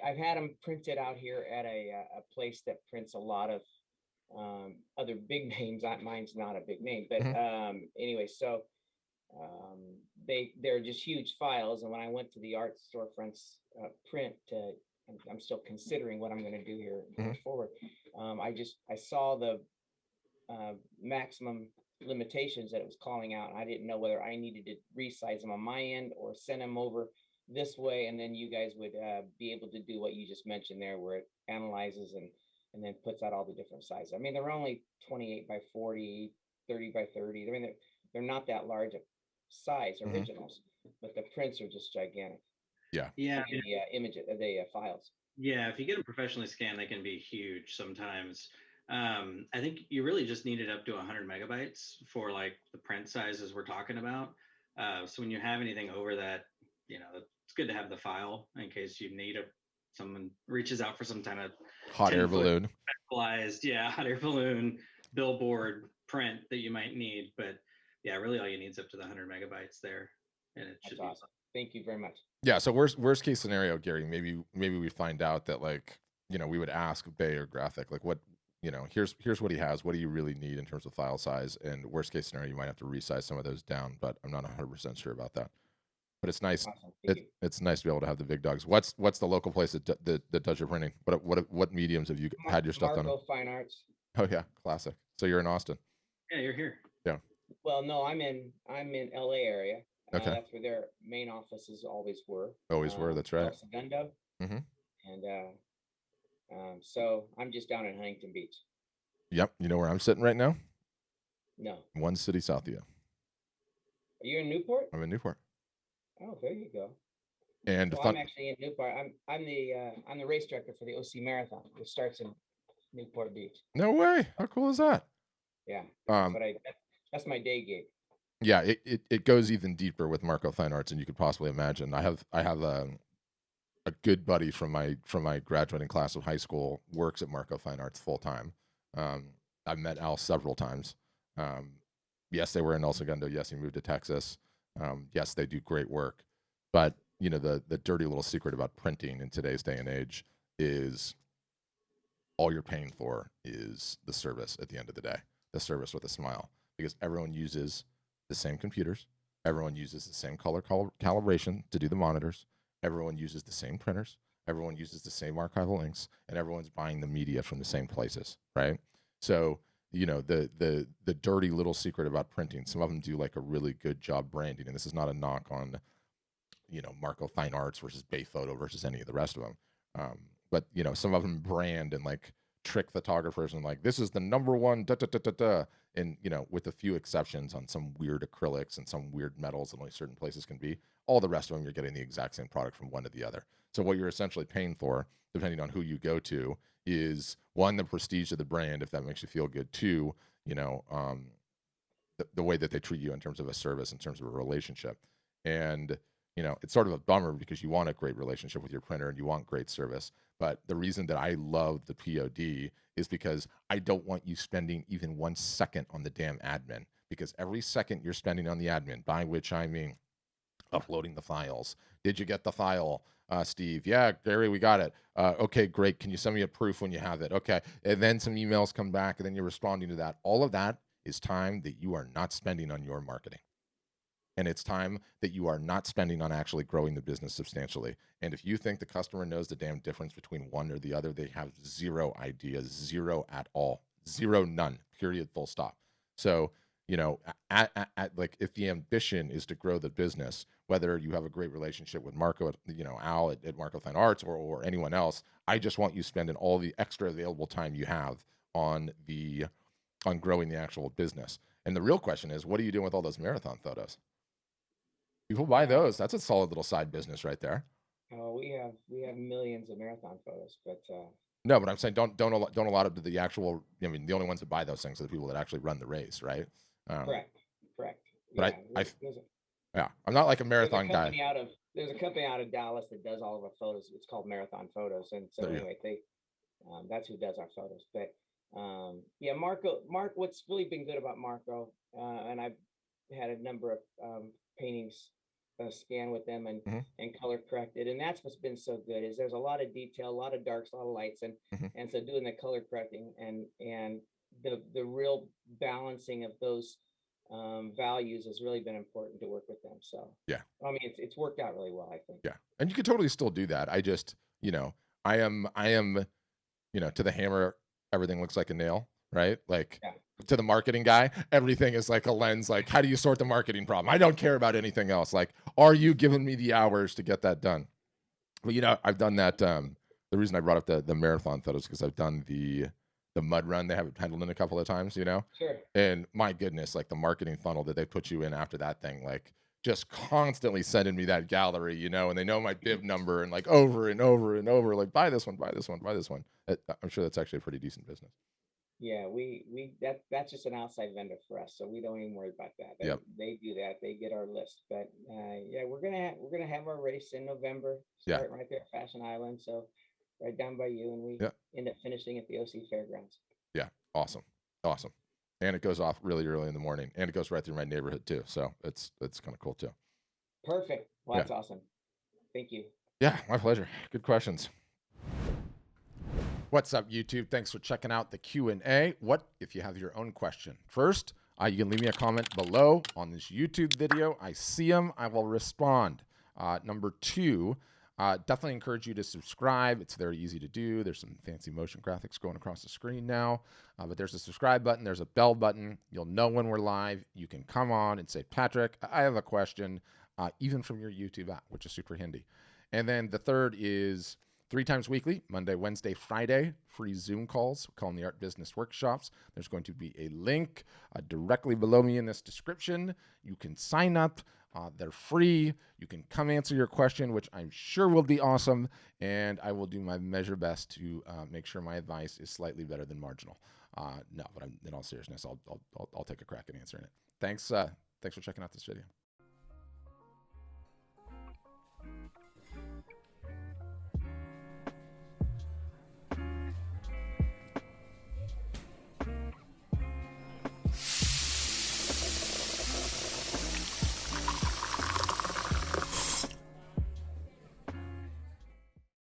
I've had them printed out here at a place that prints a lot of other big names. Mine's not a big name, but Mhm. anyway, so um, they're just huge files. And when I went to the Art Storefronts print, I'm still considering what I'm going to do here Mhm. going forward. I saw the maximum limitations that it was calling out. I didn't know whether I needed to resize them on my end or send them over this way, and then you guys would be able to do what you just mentioned there, where it analyzes and then puts out all the different sizes. I mean, they're only 28 by 40, 30 by 30. I mean, they're not that large a size Mhm. originals, but the prints are just gigantic. Yeah. I Yeah, mean, the files. yeah. If you get them professionally scanned, they can be huge sometimes. I think you really just need it up to 100 megabytes for like the print sizes we're talking about. So when you have anything over that, it's good to have the file in case you need someone reaches out for some kind of Hot air 10-foot balloon. specialized, yeah, hot air balloon billboard print that you might need. But yeah, really all you need is up to the 100 megabytes there, and it That's should be awesome. Thank you very much. Yeah. So worst case scenario, Gary, maybe we find out that like, we would ask Bay or Graphic, like what, here's what he has. What do you really need in terms of file size? And worst case scenario, you might have to resize some of those down, but I'm not 100% sure about that. But it's nice. Awesome. Thank you. It's nice to be able to have the big dogs. What's the local place that does your printing? What mediums have you had your stuff done on? Marco Fine Arts. Oh yeah, classic. So you're in Austin. yeah, you're here. Yeah. Well, no, I'm in LA area. Okay. That's where their main offices always were. Always were. That's right. El Segundo, Hmm. and so I'm just down in Huntington Beach. Yep. You know where I'm sitting right now? No, One city south of you. are you in Newport? I'm in Newport. Oh, there you go. And the Well, fun. I'm actually in Newport. I'm the race director for the OC Marathon, which starts in Newport Beach. No way. How cool is that? Yeah, Um. that's my day gig. Yeah. It goes even deeper with Marco Fine Arts than you could possibly imagine. I have a good buddy from my graduating class of high school works at Marco Fine Arts full time. Um, I've met Al several times. Um, yes, they were in El Segundo. Yes, he moved to Texas. Yes, they do great work. But the dirty little secret about printing in today's day and age is all you're paying for is the service at the end of the day, the service with a smile, because everyone uses the same computers, everyone uses the same color calibration to do the monitors, everyone uses the same printers, everyone uses the same archival inks, and everyone's buying the media from the same places, right? So the dirty little secret about printing, some of them do like a really good job branding, and this is not a knock on Marco Fine Arts versus Bay Photo versus any of the rest of them. But some of them brand and like trick photographers and like this is the number one da da da da da, and with a few exceptions on some weird acrylics and some weird metals that only certain places can be. All the rest of them, you're getting the exact same product from one to the other. So what you're essentially paying for, depending on who you go to, is one, the prestige of the brand, if that makes you feel good. Two, the way that they treat you in terms of a service, in terms of a relationship. And, it's sort of a bummer because you want a great relationship with your printer and you want great service. But the reason that I love the POD is because I don't want you spending even 1 second on the damn admin. Because every second you're spending on the admin, by which I mean uploading the files. Did you get the file, Steve? Yeah, Gary, we got it. Okay, great. Can you send me a proof when you have it? Okay. And then some emails come back, and then you're responding to that. All of that is time that you are not spending on your marketing. And it's time that you are not spending on actually growing the business substantially. And if you think the customer knows the damn difference between one or the other, they have zero idea, zero at all, zero, none, period, full stop. So, like if the ambition is to grow the business, whether you have a great relationship with Marco, Al at Marco Fine Arts or anyone else, I just want you spending all the extra available time you have on growing the actual business. And the real question is, what are you doing with all those marathon photos? People buy Uh, those. That's a solid little side business right there. we have millions of marathon photos, but No, but I'm saying don't allot it to the actual. I mean, the only ones that buy those things are the people that actually run the race, right? Um, correct, correct. but Yeah, there's yeah, I'm not like a there's a marathon guy. company out of there's a company out of Dallas that does all of our photos. It's called Marathon Photos, and so There you go. anyway, that's who does our photos. But yeah, Mark, what's really been good about Marco, and I've had a number of paintings scan with them and Mhm. color correct it. And that's what's been so good is there's a lot of detail, a lot of darks, a lot of lights, Mhm. and so doing the color correcting and the real balancing of those values has really been important to work with them. So Yeah. I mean, it's worked out really well, I think. Yeah. And you could totally still do that. I just, you know, I am, to the hammer, everything looks like a nail, right? Like Yeah. to the marketing guy, everything is like a lens. Like, how do you sort the marketing problem? I don't care about anything else. Like, are you giving me the hours to get that done? Well, I've done that. The reason I brought up the marathon photos because I've done the mud run. They have it Pendleton a couple of times. Sure. And my goodness, like the marketing funnel that they put you in after that thing, like just constantly sending me that gallery, and they know my bib number and like over and over and over, like buy this one, buy this one, buy this one. I'm sure that's actually a pretty decent business. Yeah, we that's just an outside vendor for us, so we don't even worry about that. Yep. They do that. They get our list. But yeah, we're gonna have our race in November, Yeah. starting right there at Fashion Island, so right down by you, and we Yeah. end up finishing at the OC Fairgrounds. Yeah. Awesome. Awesome. And it goes off really early in the morning, and it goes right through my neighborhood too. So it's kind of cool too. Perfect. Well, Yeah. that's awesome. Thank you. Yeah, my pleasure. Good questions. What's up, YouTube? Thanks for checking out the Q&A. What if you have your own question? First, you can leave me a comment below on this YouTube video. I see them. I will respond. Number two, definitely encourage you to subscribe. It's very easy to do. There's some fancy motion graphics going across the screen now, but there's a subscribe button. There's a bell button. You'll know when we're live. You can come on and say, Patrick, I have a question, even from your YouTube app, which is super handy. And then the third is 3 times weekly, Monday, Wednesday, Friday, free Zoom calls. We call them the Art Business Workshops. There's going to be a link directly below me in this description. You can sign up. They're free. You can come answer your question, which I'm sure will be awesome. And I will do my measure best to make sure my advice is slightly better than marginal. No, but in all seriousness, I'll take a crack at answering it. Thanks for checking out this video.